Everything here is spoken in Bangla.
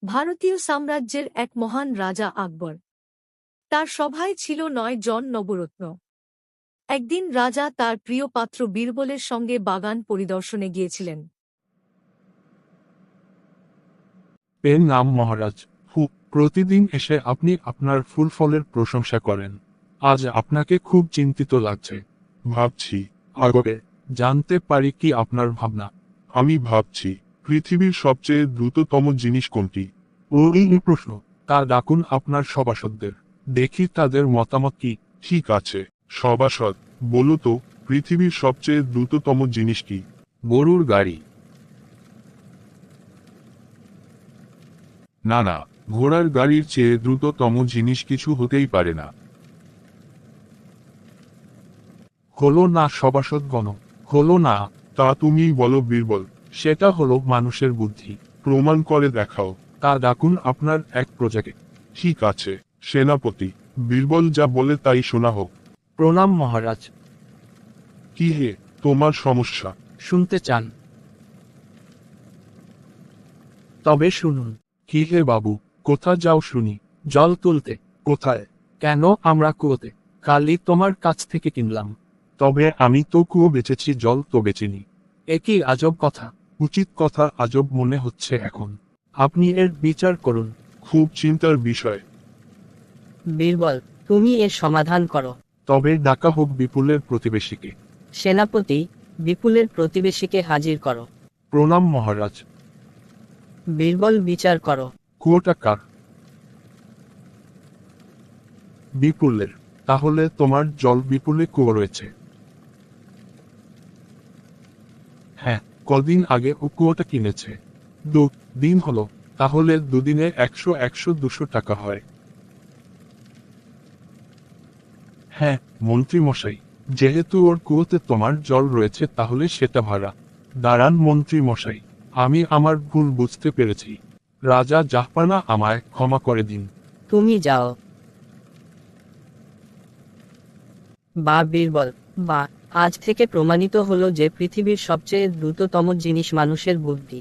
ভারতীয় সাম্রাজ্যের এক মহান রাজা আকবর। তার সভায় ছিল 9 জন নবরত্ন। একদিন রাজা তার প্রিয় পাত্র বীরবলের সঙ্গে বাগান পরিদর্শনে গিয়েছিলেন। এর নাম মহারাজ। প্রতিদিন এসে আপনি আপনার ফুল ফলের প্রশংসা করেন। আজ আপনাকে খুব চিন্তিত লাগছে। ভাবছি, আগবে জানতে পারি কি আপনার ভাবনা? আমি ভাবছি পৃথিবীর সবচেয়ে দ্রুততম জিনিস কোনটি? ও এই প্রশ্ন। তা ডাকুন আপনার সভাসদদের, দেখি তাদের মতামত কি। ঠিক আছে, সভাসদ, বলো তো, পৃথিবীর সবচেয়ে দ্রুততম জিনিস কি? গরুর গাড়ি। না না, ঘোড়ার গাড়ির চেয়ে দ্রুততম জিনিস কিছু হতেই পারে না। হলো না সভাসদগণ, হলো না। তা তুমিই বলো বীরবল। সেটা হলো মানুষের বুদ্ধি। প্রমাণ করে দেখাও। তা ডাকুন আপনার এক প্রজাকে। ঠিক আছে, সেনাপতি, বীরবল যা বলে তাই শোনা হোক। প্রণাম মহারাজ। কি হে, তোমার সমস্যা? শুনতে চান? তবে শুনুন। কি হে বাবু, কোথা যাও শুনি? জল তুলতে। কোথায়? কেন, আমরা কুয়োতে। কালই তোমার কাছ থেকে কিনলাম। তবে আমি তো কুয়ো বেচেছি, জল তো বেচিনি। একই আজব কথা। উচিত কথা আজব মনে হচ্ছে এখন। আপনি এর বিচার করুন। খুব চিন্তার বিষয়। বীরবল, তুমি এর সমাধান করো। তবে ডাকা হোক বিপুলের প্রতিবেশীকে। সেনাপতি, বিপুলের প্রতিবেশীকে হাজির করো। প্রণাম মহারাজ। বীরবল, বিচার করো। কুয়োটা কার? বিপুলের। তাহলে তোমার জল বিপুলে কুয়ো রয়েছে? হ্যাঁ, কদিন আগে ও কুয়োটা কিনেছে। 2 দিন হলো। তাহলে দুদিনে 100, 200 টাকা হয়। হ্যাঁ মন্ত্রী মশাই, যেহেতু ওর কুয়োতে তোমার জল রয়েছে তাহলে সেটা ভাড়া। দাঁড়ান মন্ত্রী মশাই, আমি আমার ভুল বুঝতে পেরেছি। রাজা জাহাপানা, আমায় ক্ষমা করে দিন। তুমি যাও। বা বীরবল, বা আজ থেকে প্রমাণিত হলো যে পৃথিবীর সবচেয়ে দ্রুততম জিনিস মানুষের বুদ্ধি।